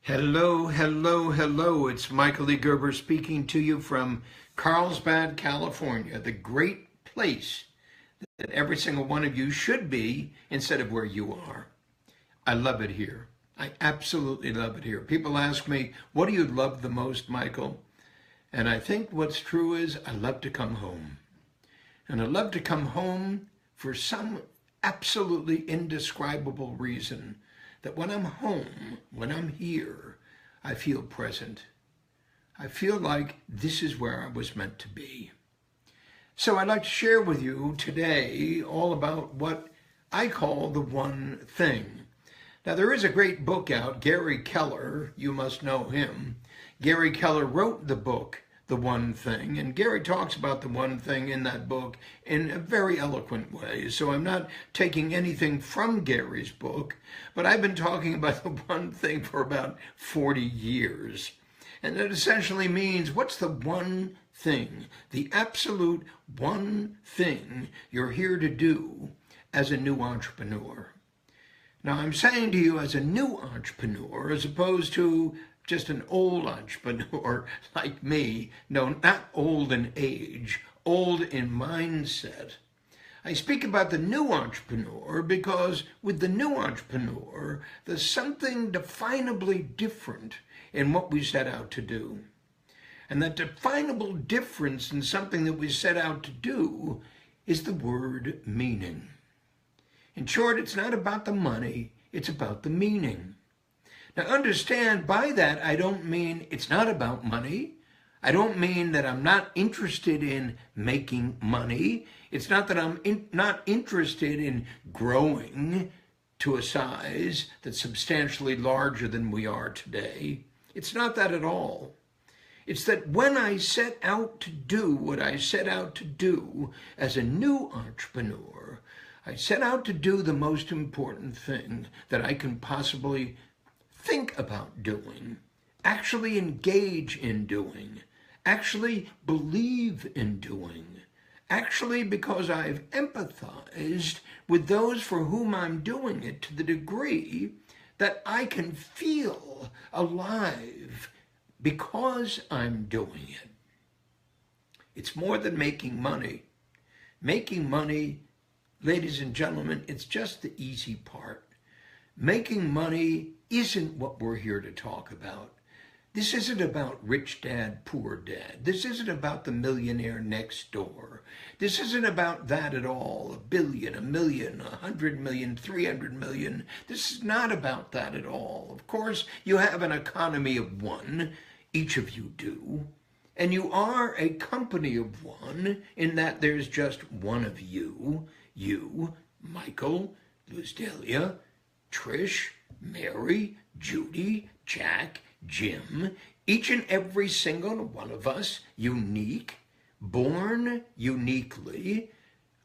Hello, hello, hello. It's Michael E. Gerber speaking to you from Carlsbad, California, the great place that every single one of you should be instead of where you are. I love it here. I absolutely love it here. People ask me, what do you love the most, Michael? And I think what's true is I love to come home. And I love to come home for some absolutely indescribable reason. That when I'm home, when I'm here, I feel present. I feel like this is where I was meant to be. So I'd like to share with you today all about what I call the one thing. Now there is a great book out, Gary Keller, you must know him. Gary Keller wrote the book, The One Thing, and Gary talks about the one thing in that book in a very eloquent way. So I'm not taking anything from Gary's book, but I've been talking about the one thing for about 40 years. And that essentially means, what's the one thing, the absolute one thing you're here to do as a new entrepreneur? Now I'm saying to you as a new entrepreneur, as opposed to just an old entrepreneur like me. No, not old in age, old in mindset. I speak about the new entrepreneur because with the new entrepreneur, there's something definably different in what we set out to do. And that definable difference in something that we set out to do is the word meaning. In short, it's not about the money, it's about the meaning. Now understand, by that I don't mean it's not about money. I don't mean that I'm not interested in making money. It's not that I'm not interested in growing to a size that's substantially larger than we are today. It's not that at all. It's that when I set out to do what I set out to do as a new entrepreneur, I set out to do the most important thing that I can possibly think about doing, actually engage in doing, actually believe in doing, actually because I've empathized with those for whom I'm doing it to the degree that I can feel alive because I'm doing it. It's more than making money. Making money, ladies and gentlemen, it's just the easy part. Making money isn't what we're here to talk about. This isn't about rich dad, poor dad. This isn't about the millionaire next door. This isn't about that at all. $1 billion, $1 million, $100 million, $300 million. This is not about that at all. Of course, you have an economy of one. Each of you do. And you are a company of one in that there's just one of you. You, Michael, Luz Delia, Trish, Mary, Judy, Jack, Jim, each and every single one of us unique, born uniquely,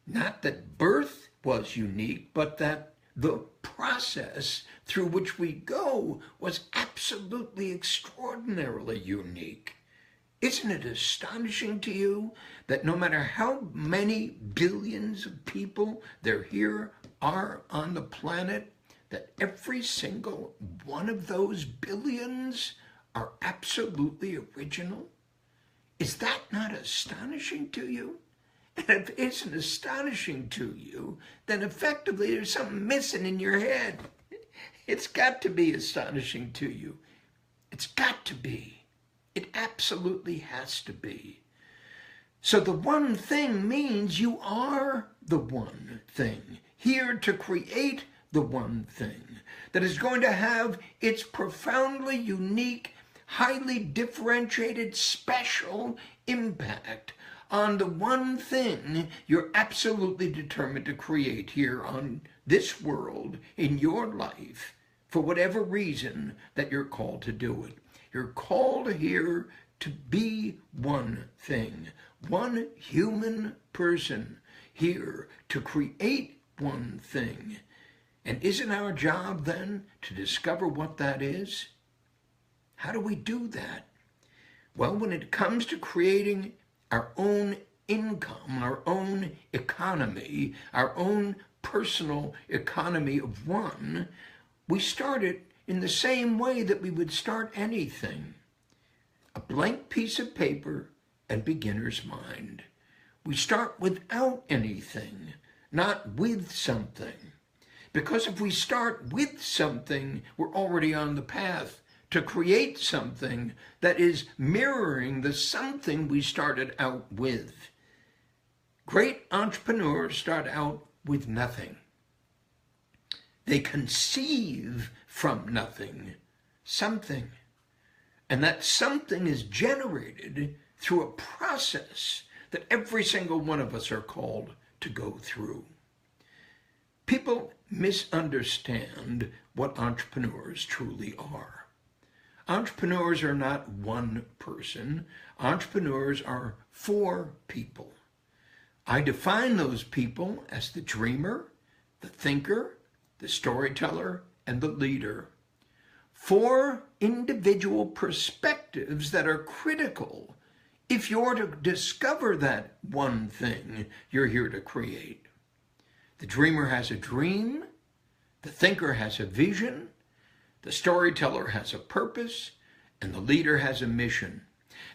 not that birth was unique, but that the process through which we go was absolutely extraordinarily unique. Isn't it astonishing to you that no matter how many billions of people there here are on the planet, that every single one of those billions are absolutely original? Is that not astonishing to you? And if it isn't astonishing to you, then effectively there's something missing in your head. It's got to be astonishing to you. It's got to be. It absolutely has to be. So the one thing means you are the one thing, here to create the one thing that is going to have its profoundly unique, highly differentiated, special impact on the one thing you're absolutely determined to create here on this world in your life for whatever reason that you're called to do it. You're called here to be one thing, one human person here to create one thing. And isn't our job then to discover what that is? How do we do that? Well, when it comes to creating our own income, our own economy, our own personal economy of one, we start it in the same way that we would start anything. A blank piece of paper and beginner's mind. We start without anything, not with something. Because if we start with something, we're already on the path to create something that is mirroring the something we started out with. Great entrepreneurs start out with nothing. They conceive from nothing something. And that something is generated through a process that every single one of us are called to go through. People misunderstand what entrepreneurs truly are. Entrepreneurs are not one person. Entrepreneurs are 4 people. I define those people as the dreamer, the thinker, the storyteller, and the leader. 4 individual perspectives that are critical if you're to discover that one thing you're here to create. The dreamer has a dream, the thinker has a vision, the storyteller has a purpose, and the leader has a mission.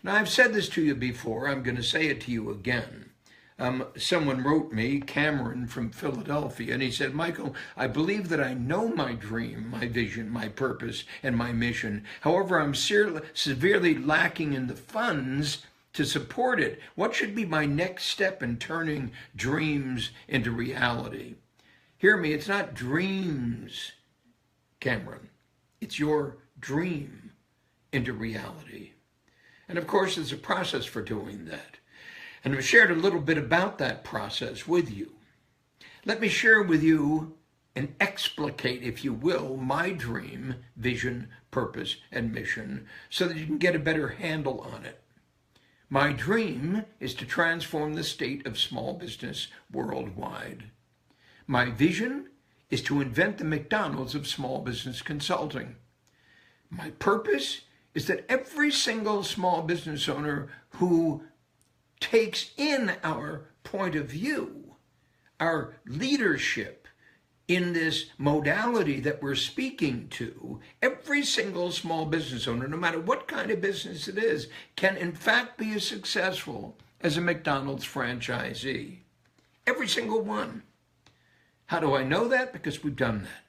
Now, I've said this to you before. I'm going to say it to you again. Someone wrote me, Cameron from Philadelphia, and he said, Michael, I believe that I know my dream, my vision, my purpose, and my mission. However, I'm severely lacking in the funds to support it. What should be my next step in turning dreams into reality? Hear me, it's not dreams, Cameron. It's your dream into reality. And of course, there's a process for doing that. And I've shared a little bit about that process with you. Let me share with you and explicate, if you will, my dream, vision, purpose, and mission so that you can get a better handle on it. My dream is to transform the state of small business worldwide. My vision is to invent the McDonald's of small business consulting. My purpose is that every single small business owner who takes in our point of view, our leadership in this modality that we're speaking to, every single small business owner, no matter what kind of business it is, can in fact be as successful as a McDonald's franchisee. Every single one. How do I know that? Because we've done that.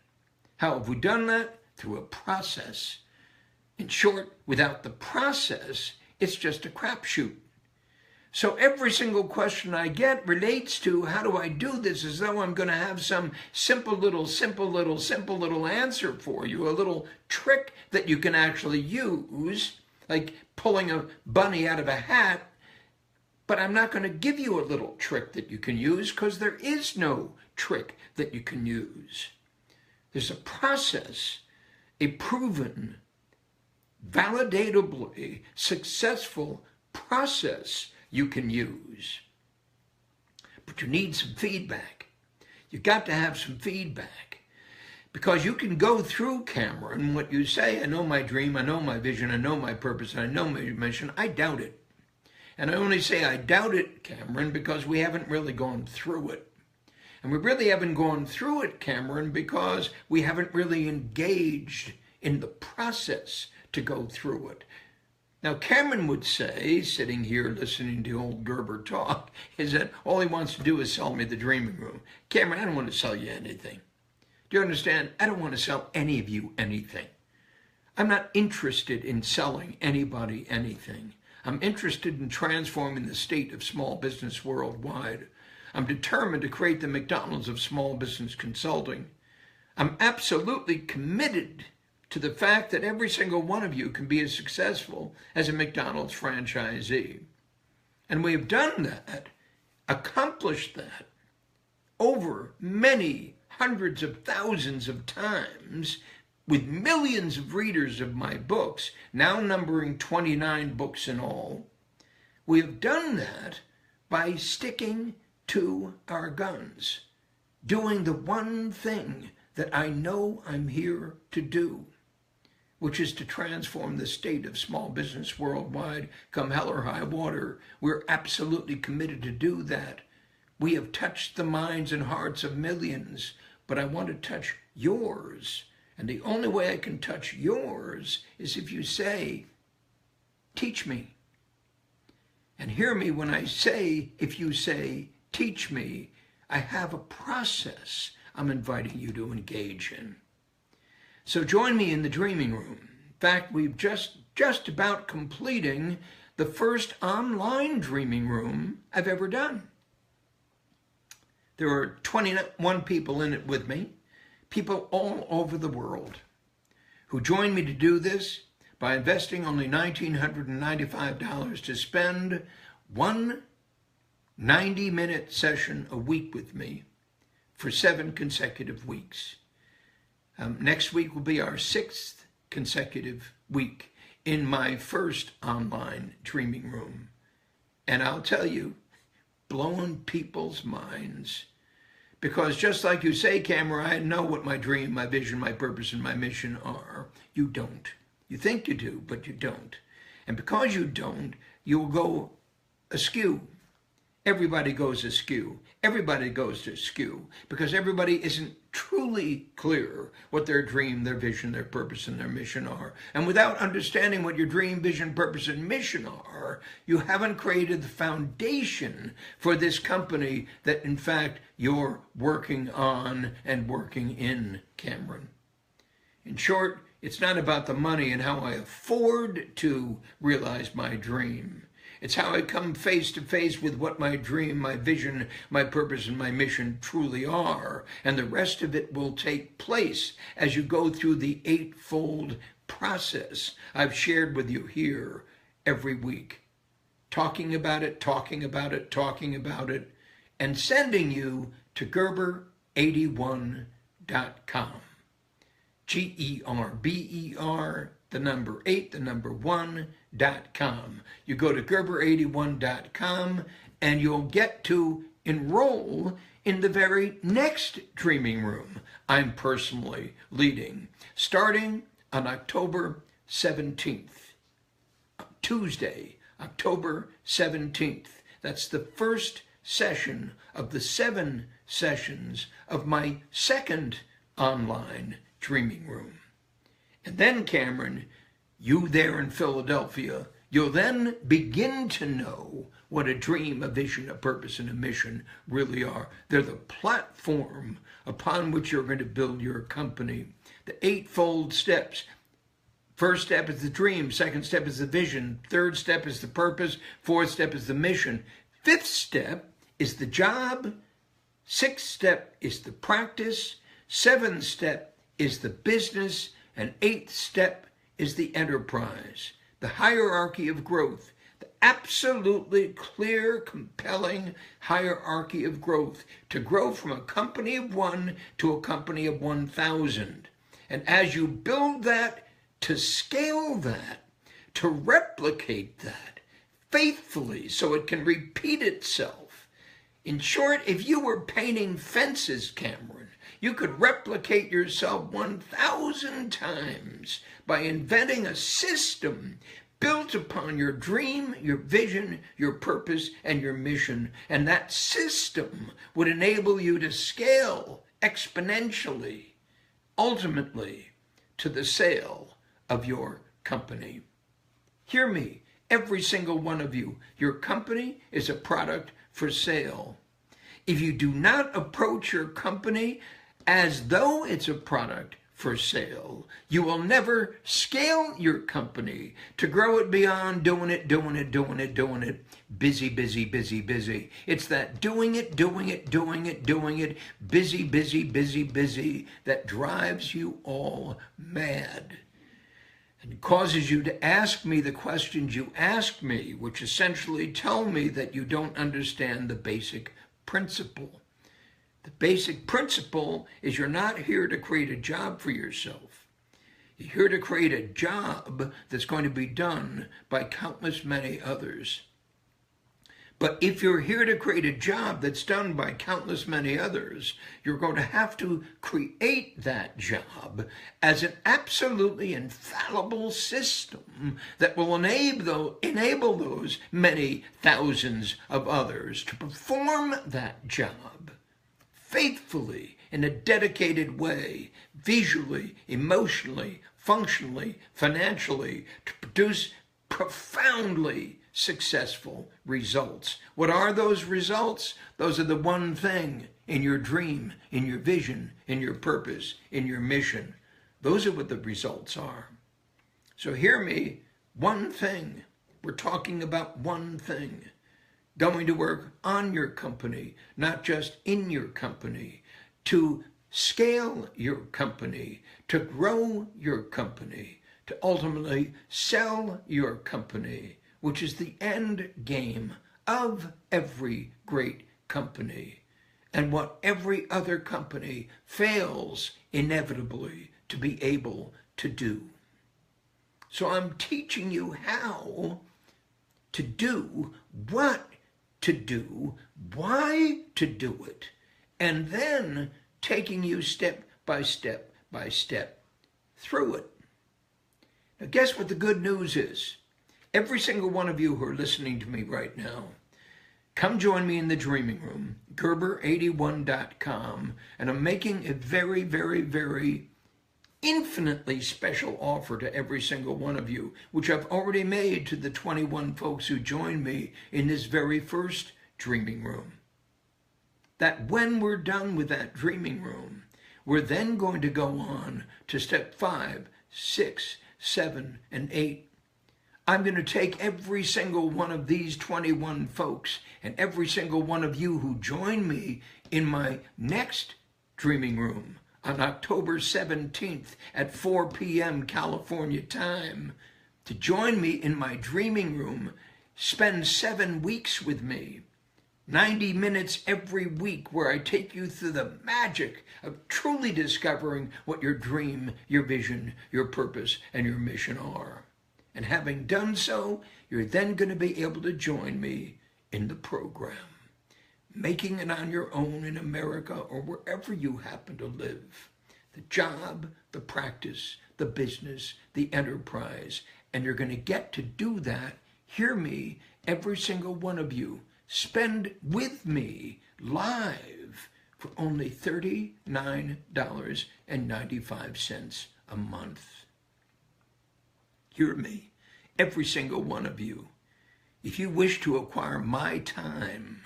How have we done that? Through a process. In short, without the process, it's just a crapshoot. So every single question I get relates to how do I do this, as though I'm going to have some simple little answer for you, a little trick that you can actually use, like pulling a bunny out of a hat. But I'm not going to give you a little trick that you can use because there is no trick that you can use. There's a process, a proven, validatably successful process you can use. But you need some feedback. You got to have some feedback. Because you can go through, Cameron, what you say, I know my dream, I know my vision, I know my purpose, I know my mission. I doubt it. And I only say I doubt it, Cameron, because we haven't really gone through it. And we really haven't gone through it, Cameron, because we haven't really engaged in the process to go through it. Now, Cameron would say, sitting here listening to old Gerber talk, is that all he wants to do is sell me the dreaming room. Cameron, I don't want to sell you anything. Do you understand? I don't want to sell any of you anything. I'm not interested in selling anybody anything. I'm interested in transforming the state of small business worldwide. I'm determined to create the McDonald's of small business consulting. I'm absolutely committed to the fact that every single one of you can be as successful as a McDonald's franchisee. And we have done that, accomplished that, over many hundreds of thousands of times with millions of readers of my books, now numbering 29 books in all. We have done that by sticking to our guns, doing the one thing that I know I'm here to do, which is to transform the state of small business worldwide, come hell or high water. We're absolutely committed to do that. We have touched the minds and hearts of millions, but I want to touch yours. And the only way I can touch yours is if you say, teach me. And hear me when I say, if you say, teach me, I have a process I'm inviting you to engage in. So join me in the dreaming room. In fact, we've just about completing the first online dreaming room I've ever done. There are 21 people in it with me, people all over the world, who join me to do this by investing only $1,995 to spend one 90-minute session a week with me for 7 consecutive weeks. Next week will be our 6th consecutive week in my first online dreaming room. And I'll tell you, blowing people's minds. Because just like you say, Cameron, I know what my dream, my vision, my purpose, and my mission are. You don't. You think you do, but you don't. And because you don't, you'll go askew. Everybody goes askew. Everybody goes askew because everybody isn't truly clear what their dream, their vision, their purpose, and their mission are. And without understanding what your dream, vision, purpose, and mission are, you haven't created the foundation for this company that, in fact, you're working on and working in, Cameron. In short, it's not about the money and how I afford to realize my dream. It's how I come face to face with what my dream, my vision, my purpose, and my mission truly are. And the rest of it will take place as you go through the 8-fold process I've shared with you here every week. Talking about it, talking about it, talking about it, and sending you to Gerber81.com. Gerber, the number 8, the number 1.com. You go to Gerber81.com and you'll get to enroll in the very next dreaming room I'm personally leading, starting on October 17th, Tuesday, October 17th. That's the first session of the 7 sessions of my second online dreaming room. And then, Cameron, you there in Philadelphia, you'll then begin to know what a dream, a vision, a purpose, and a mission really are. They're the platform upon which you're going to build your company. The 8-fold steps. First step is the dream. Second step is the vision. Third step is the purpose. Fourth step is the mission. Fifth step is the job. Sixth step is the practice. Seventh step is the business. And 8th step is the enterprise, the hierarchy of growth, the absolutely clear, compelling hierarchy of growth, to grow from a company of 1 to a company of 1,000. And as you build that, to scale that, to replicate that faithfully so it can repeat itself. In short, if you were painting fences, Cameron, you could replicate yourself 1,000 times by inventing a system built upon your dream, your vision, your purpose, and your mission. And that system would enable you to scale exponentially, ultimately, to the sale of your company. Hear me, every single one of you. Your company is a product for sale. If you do not approach your company as though it's a product for sale, you will never scale your company to grow it beyond doing it, busy, busy, busy, busy. It's that doing it, busy, busy, busy, busy that drives you all mad and causes you to ask me the questions you ask me, which essentially tell me that you don't understand the basic principle. The basic principle is you're not here to create a job for yourself. You're here to create a job that's going to be done by countless many others. But if you're here to create a job that's done by countless many others, you're going to have to create that job as an absolutely infallible system that will enable those many thousands of others to perform that job faithfully in a dedicated way, visually, emotionally, functionally, financially, to produce profoundly successful results. What are those results? Those are the one thing in your dream, in your vision, in your purpose, in your mission. Those are what the results are. So hear me, one thing. We're talking about one thing. Going to work on your company, not just in your company, to scale your company, to grow your company, to ultimately sell your company, which is the end game of every great company, and what every other company fails inevitably to be able to do. So I'm teaching you how to do, what to do, why to do it, and then taking you step by step by step through it. Now, guess what the good news is? Every single one of you who are listening to me right now, come join me in the dreaming room, Gerber81.com, and I'm making a very, very, very infinitely special offer to every single one of you, which I've already made to the 21 folks who joined me in this very first dreaming room. That when we're done with that dreaming room, we're then going to go on to step 5, 6, 7, and 8. I'm going to take every single one of these 21 folks and every single one of you who join me in my next dreaming room on October 17th at 4 p.m. California time to join me in my dreaming room, spend 7 weeks with me, 90 minutes every week where I take you through the magic of truly discovering what your dream, your vision, your purpose, and your mission are. And having done so, you're then going to be able to join me in the program, making it on your own in America or wherever you happen to live. The job, the practice, the business, the enterprise. And you're going to get to do that, hear me, every single one of you, spend with me live for only $39.95 a month. Hear me, every single one of you. If you wish to acquire my time,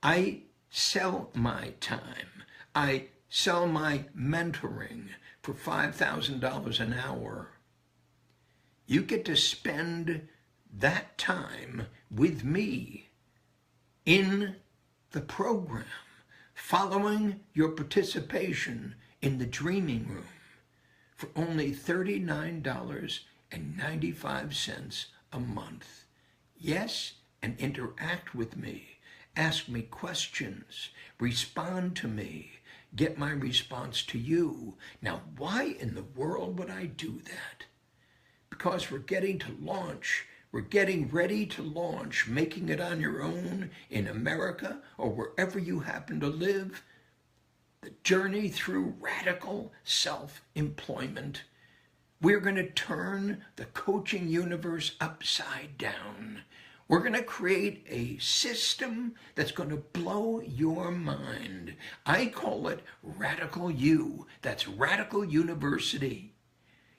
I sell my time. I sell my mentoring for $5,000 an hour. You get to spend that time with me in the program, following your participation in the dreaming room for only $39.95 a month. Yes, and interact with me, ask me questions, respond to me, get my response to you. Now, why in the world would I do that? Because we're getting to launch. We're getting ready to launch, making it on your own in America or wherever you happen to live. The journey through radical self-employment. We're going to turn the coaching universe upside down. We're going to create a system that's going to blow your mind. I call it Radical U. That's Radical University.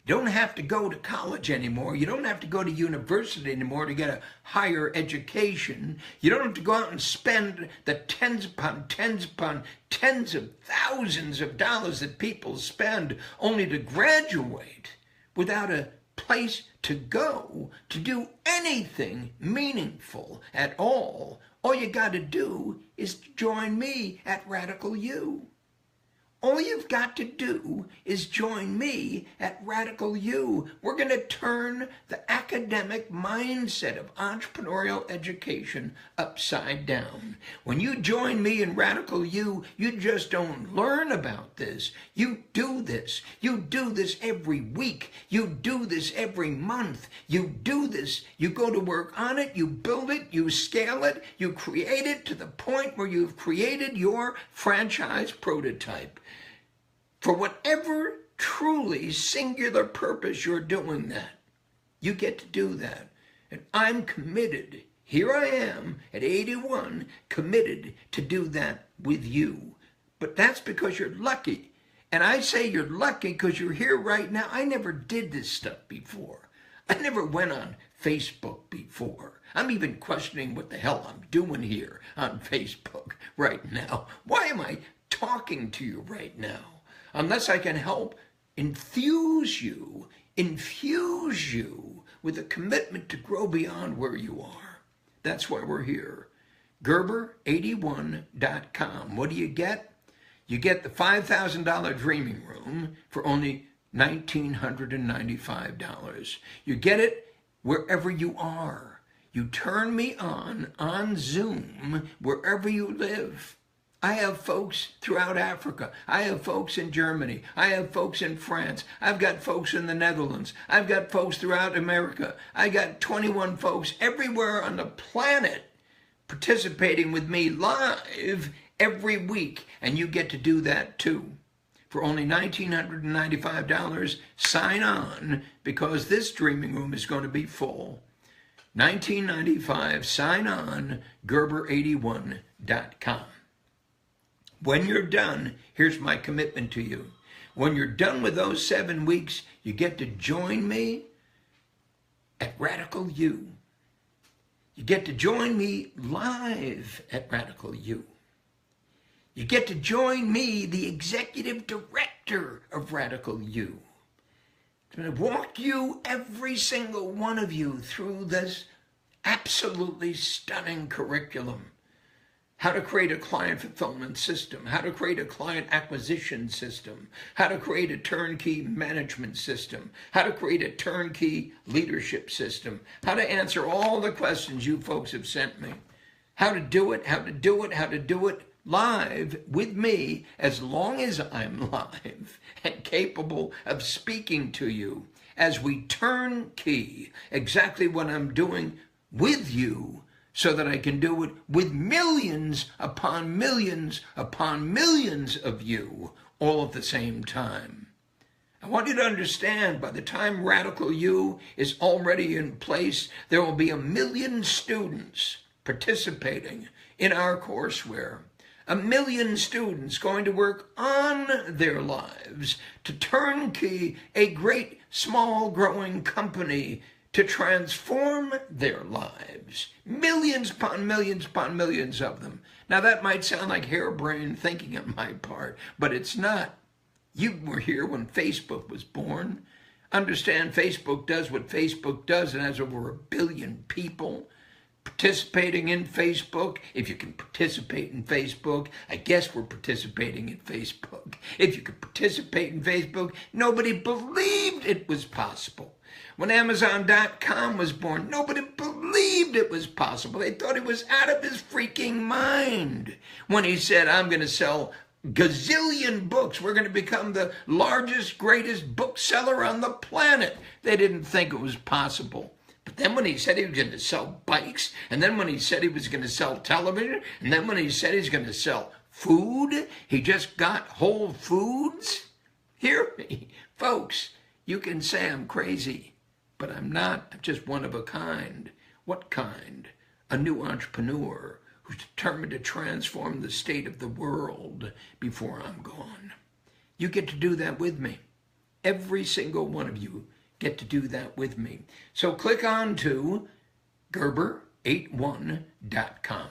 You don't have to go to college anymore. You don't have to go to university anymore to get a higher education. You don't have to go out and spend the tens upon tens of thousands of dollars that people spend only to graduate without a place to go to do anything meaningful at all. All you got to do is join me at Radical U. All you've got to do is join me at Radical U. We're going to turn the academic mindset of entrepreneurial education upside down. When you join me in Radical U, you just don't learn about this. You do this. You do this every week. You do this every month. You do this. You go to work on it. You build it. You scale it. You create it to the point where you've created your franchise prototype. For whatever truly singular purpose you're doing that, you get to do that. And I'm committed, here I am at 81, committed to do that with you. But that's because you're lucky. And I say you're lucky because you're here right now. I never did this stuff before. I never went on Facebook before. I'm even questioning what the hell I'm doing here on Facebook right now. Why am I talking to you right now? Unless I can help infuse you with a commitment to grow beyond where you are. That's why we're here. Gerber81.com. What do you get? You get the $5,000 dreaming room for only $1,995. You get it wherever you are. You turn me on Zoom, wherever you live. I have folks throughout Africa. I have folks in Germany. I have folks in France. I've got folks in the Netherlands. I've got folks throughout America. I got 21 folks everywhere on the planet participating with me live every week. And you get to do that too. For only $1,995, sign on, because this dreaming room is going to be full. $19.95, sign on, Gerber81.com. When you're done, here's my commitment to you. When you're done with those 7 weeks, you get to join me at Radical You. You get to join me live at Radical You. You get to join me, the executive director of Radical You. I'm going to walk you, every single one of you, through this absolutely stunning curriculum. How to create a client fulfillment system, how to create a client acquisition system, how to create a turnkey management system, how to create a turnkey leadership system, how to answer all the questions you folks have sent me, how to do it live with me, as long as I'm live and capable of speaking to you as we turnkey exactly what I'm doing with you, so that I can do it with millions upon millions upon millions of you all at the same time. I want you to understand, by the time Radical You is already in place, there will be 1 million students participating in our courseware. 1 million students going to work on their lives to turnkey a great, small, growing company to transform their lives. Millions upon millions upon millions of them. Now that might sound like harebrained thinking on my part, but it's not. You were here when Facebook was born. Understand, Facebook does what Facebook does, and has over 1 billion people participating in Facebook. If you can participate in Facebook, I guess we're participating in Facebook. If you could participate in Facebook, nobody believed it was possible. When Amazon.com was born, nobody believed it was possible. They thought he was out of his freaking mind when he said, I'm going to sell gazillion books. We're going to become the largest, greatest bookseller on the planet. They didn't think it was possible. But then when he said he was going to sell bikes, and then when he said he was going to sell television, and then when he said he's going to sell food, he just got Whole Foods. Hear me, folks, you can say I'm crazy, but I'm not. I'm just one of a kind. What kind? A new entrepreneur who's determined to transform the state of the world before I'm gone. You get to do that with me. Every single one of you get to do that with me. So click on to Gerber81.com.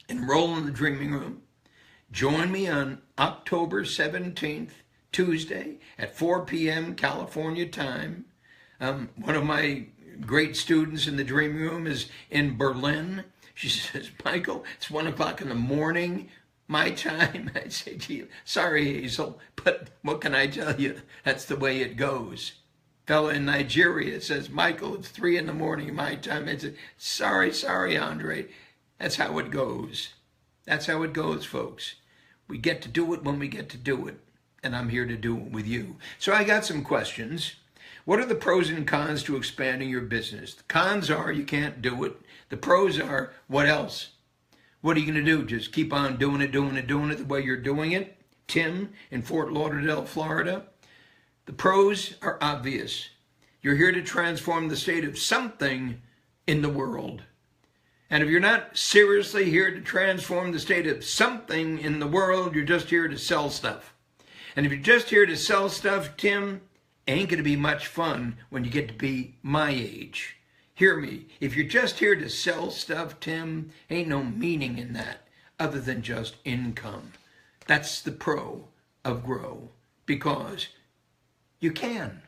Enroll in the Dreaming Room. Join me on October 17th, Tuesday at 4 p.m. California time. One of my great students in the Dreaming Room is in Berlin. She says, Michael, it's 1 o'clock in the morning, my time. I say, gee, sorry, Hazel, but what can I tell you? That's the way it goes. Fellow in Nigeria says, Michael, it's 3 in the morning, my time. I said, sorry, Andre. That's how it goes. That's how it goes, folks. We get to do it when we get to do it, and I'm here to do it with you. So I got some questions. What are the pros and cons to expanding your business? The cons are you can't do it. The pros are, what else? What are you going to do? Just keep on doing it the way you're doing it? Tim in Fort Lauderdale, Florida. The pros are obvious. You're here to transform the state of something in the world. And if you're not seriously here to transform the state of something in the world, you're just here to sell stuff. And if you're just here to sell stuff, Tim, ain't going to be much fun when you get to be my age. Hear me. If you're just here to sell stuff, Tim, ain't no meaning in that other than just income. That's the pro of grow, because you can.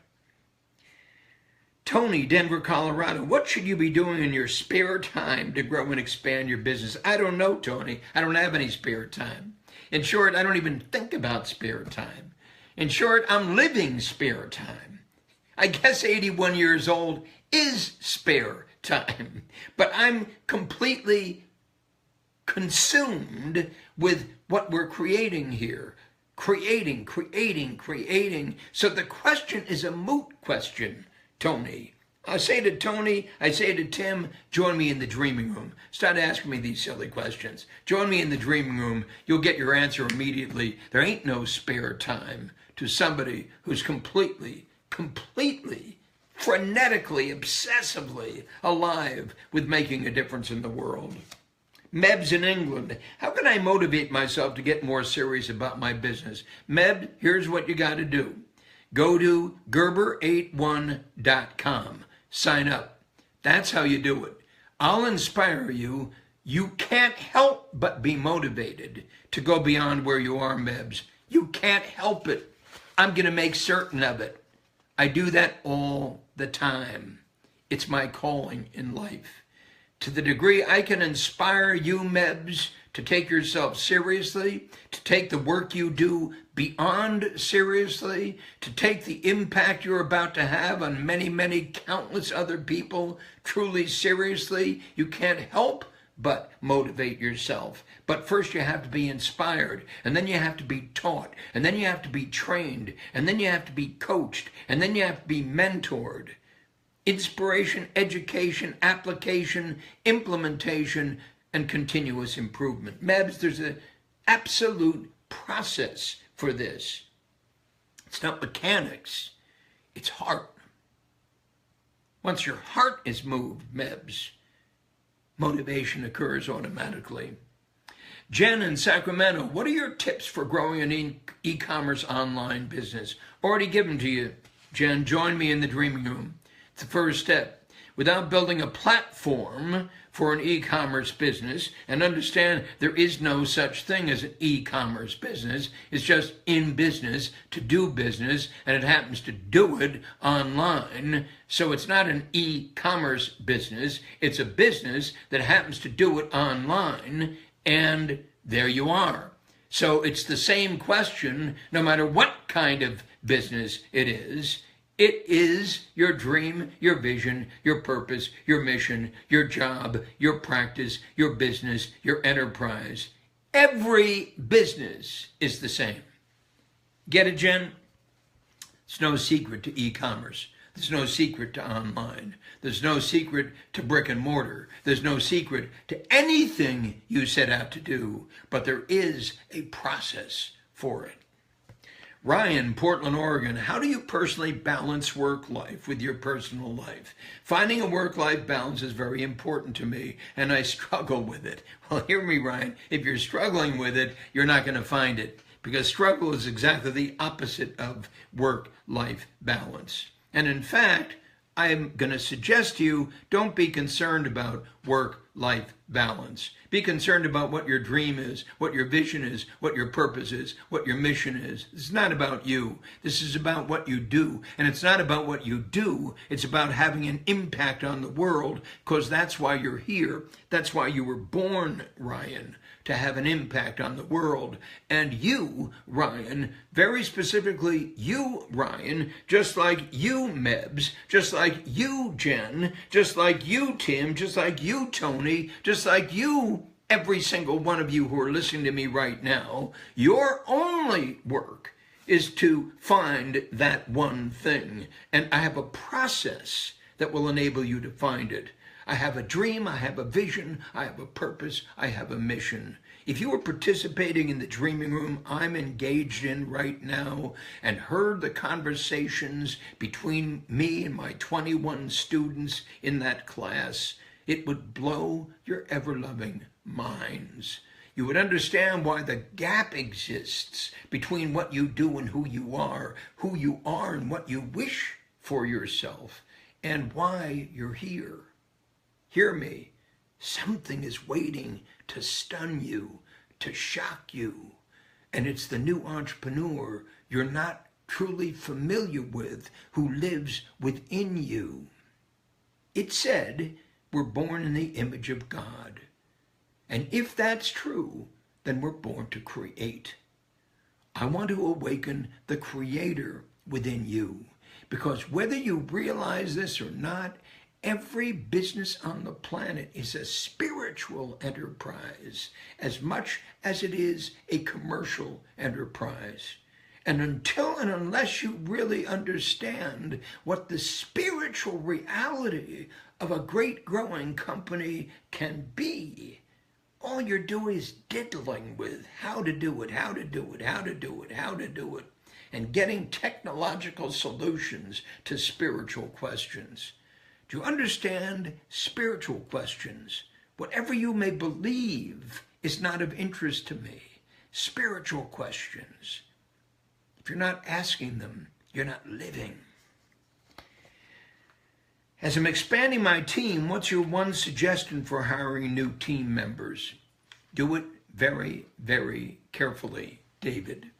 Tony, Denver, Colorado, what should you be doing in your spare time to grow and expand your business? I don't know, Tony. I don't have any spare time. In short, I don't even think about spare time. In short, I'm living spare time. I guess 81 years old is spare time, but I'm completely consumed with what we're creating here. Creating. So the question is a moot question, Tony. I say to Tony, I say to Tim, join me in the dreaming room. Start asking me these silly questions. Join me in the dreaming room. You'll get your answer immediately. There ain't no spare time to somebody who's completely, frenetically, obsessively alive with making a difference in the world. Meb's in England. How can I motivate myself to get more serious about my business? Meb, here's what you got to do. Go to Gerber81.com. Sign up. That's how you do it. I'll inspire you. You can't help but be motivated to go beyond where you are, Mebs. You can't help it. I'm going to make certain of it. I do that all the time. It's my calling in life. To the degree I can inspire you, Mebs, to take yourself seriously, to take the work you do beyond seriously, to take the impact you're about to have on many, countless other people truly seriously, you can't help but motivate yourself. But first you have to be inspired, and then you have to be taught, and then you have to be trained, and then you have to be coached, and then you have to be mentored. Inspiration, education, application, implementation, and continuous improvement. Mebs, there's an absolute process for this. It's not mechanics, it's heart. Once your heart is moved, Mebs, motivation occurs automatically. Jen in Sacramento, what are your tips for growing an e-commerce online business? Already given to you, Jen. Join me in the dreaming room. It's the first step. Without building a platform for an e-commerce business, and understand there is no such thing as an e-commerce business. It's just in business to do business, and it happens to do it online. So it's not an e-commerce business. It's a business that happens to do it online, and there you are. So it's the same question no matter what kind of business it is. It is your dream, your vision, your purpose, your mission, your job, your practice, your business, your enterprise. Every business is the same. Get it, Jen? It's no secret to e-commerce. There's no secret to online. There's no secret to brick and mortar. There's no secret to anything you set out to do, but there is a process for it. Ryan, Portland, Oregon, how do you personally balance work-life with your personal life? Finding a work-life balance is very important to me, and I struggle with it. Well, hear me, Ryan. If you're struggling with it, you're not going to find it, because struggle is exactly the opposite of work-life balance. And in fact, I'm going to suggest to you, don't be concerned about work-life balance. Be concerned about what your dream is, what your vision is, what your purpose is, what your mission is. It's not about you. This is about what you do. And it's not about what you do. It's about having an impact on the world, because that's why you're here. That's why you were born, Ryan, to have an impact on the world. And you, Ryan, very specifically you, Ryan, just like you, Mebs, just like you, Jen, just like you, Tim, just like you, Tony, just like you, every single one of you who are listening to me right now, your only work is to find that one thing. And I have a process that will enable you to find it. I have a dream, I have a vision, I have a purpose, I have a mission. If you were participating in the dreaming room I'm engaged in right now and heard the conversations between me and my 21 students in that class, It would blow your ever-loving minds. You would understand why the gap exists between what you do and who you are and what you wish for yourself, and why you're here. Hear me. Something is waiting to stun you, to shock you. And it's the new entrepreneur you're not truly familiar with who lives within you. It said we're born in the image of God. And if that's true, then we're born to create. I want to awaken the creator within you, because whether you realize this or not, every business on the planet is a spiritual enterprise as much as it is a commercial enterprise. And until and unless you really understand what the spiritual reality of a great growing company can be, all you're doing is diddling with how to do it, and getting technological solutions to spiritual questions. Do you understand spiritual questions? Whatever you may believe is not of interest to me. Spiritual questions. If you're not asking them, you're not living. As I'm expanding my team, what's your one suggestion for hiring new team members? Do it very, very carefully, David.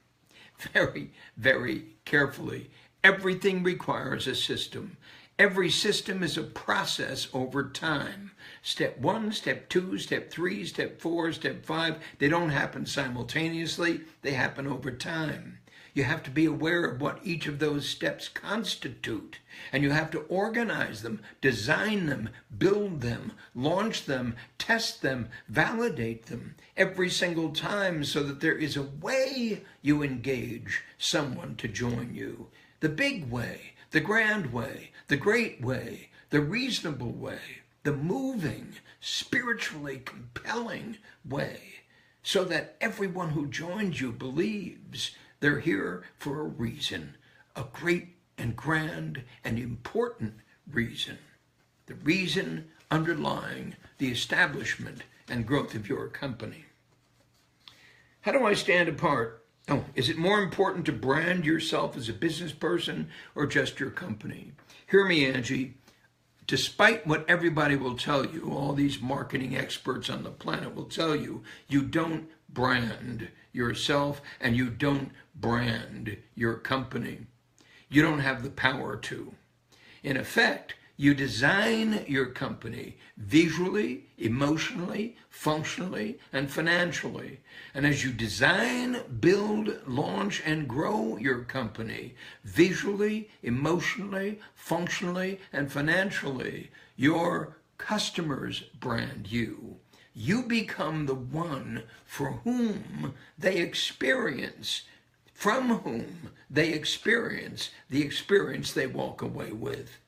Very, very carefully. Everything requires a system. Every system is a process over time. Step 1, step 2, step 3, step 4, step 5, they don't happen simultaneously, they happen over time. You have to be aware of what each of those steps constitute, and you have to organize them, design them, build them, launch them, test them, validate them every single time so that there is a way you engage someone to join you. The big way, the grand way, the great way, the reasonable way, the moving, spiritually compelling way, so that everyone who joins you believes they're here for a reason, a great and grand and important reason, the reason underlying the establishment and growth of your company. How do I stand apart? Oh, is it more important to brand yourself as a business person or just your company? Hear me, Angie. Despite what everybody will tell you, all these marketing experts on the planet will tell you, you don't brand yourself and you don't brand your company. You don't have the power to. In effect, you design your company visually, emotionally, functionally, and financially. And as you design, build, launch, and grow your company visually, emotionally, functionally, and financially, your customers brand you. You become the one for whom they experience, from whom they experience the experience they walk away with.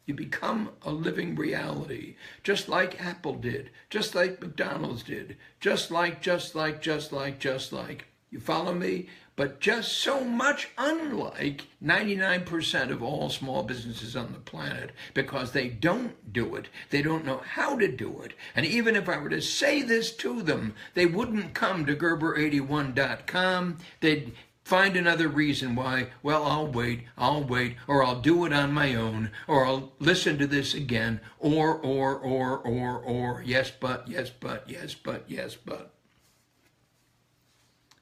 You become a living reality, just like Apple did, just like McDonald's did, just like. You follow me? But just so much unlike 99% of all small businesses on the planet, because they don't do it. They don't know how to do it. And even if I were to say this to them, they wouldn't come to Gerber81.com. They'd find another reason why. Well, I'll wait, or I'll do it on my own, or I'll listen to this again, or, yes, but.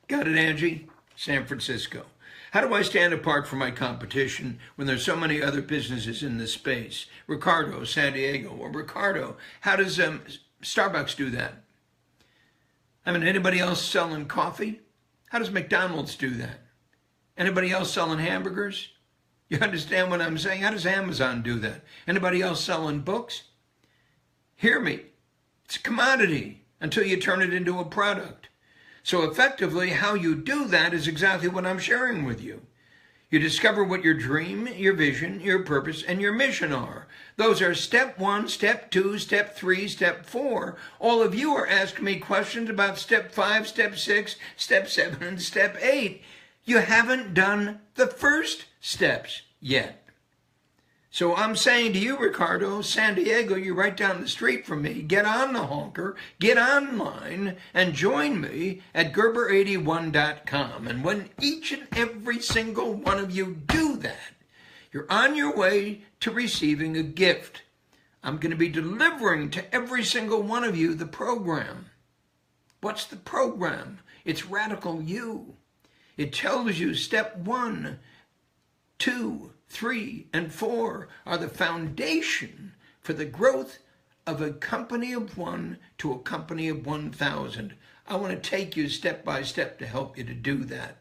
Got it, Angie? San Francisco. How do I stand apart from my competition when there's so many other businesses in this space? Ricardo, San Diego. Well, Ricardo, how does Starbucks do that? I mean, anybody else selling coffee? How does McDonald's do that? Anybody else selling hamburgers? You understand what I'm saying? How does Amazon do that? Anybody else selling books? Hear me. It's a commodity until you turn it into a product. So effectively, how you do that is exactly what I'm sharing with you. You discover what your dream, your vision, your purpose, and your mission are. Those are step 1, step 2, step 3, step 4. All of you are asking me questions about step 5, step 6, step 7, and step 8. You haven't done the first steps yet. So I'm saying to you, Ricardo, San Diego, you're right down the street from me. Get on the honker, get online, and join me at Gerber81.com. And when each and every single one of you do that, you're on your way to receiving a gift. I'm going to be delivering to every single one of you the program. What's the program? It's Radical You. It tells you step 1, 2, 3, and 4 are the foundation for the growth of a company of 1 to a company of 1,000. I want to take you step by step to help you to do that.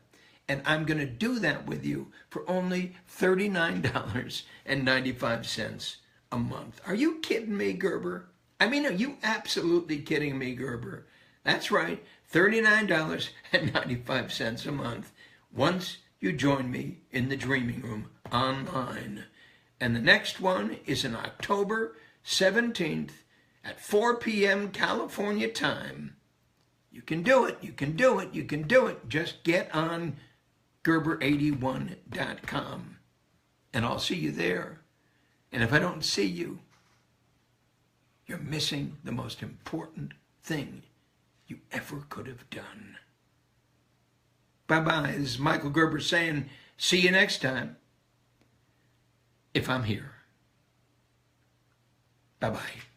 And I'm going to do that with you for only $39.95 a month. Are you kidding me, Gerber? I mean, are you absolutely kidding me, Gerber? That's right, $39.95 a month once you join me in the Dreaming Room online. And the next one is in October 17th at 4 p.m. California time. You can do it, you can do it, you can do it. Just get on Gerber81.com and I'll see you there. And if I don't see you, you're missing the most important thing you ever could have done. Bye-bye. This is Michael Gerber saying, see you next time, if I'm here. Bye-bye.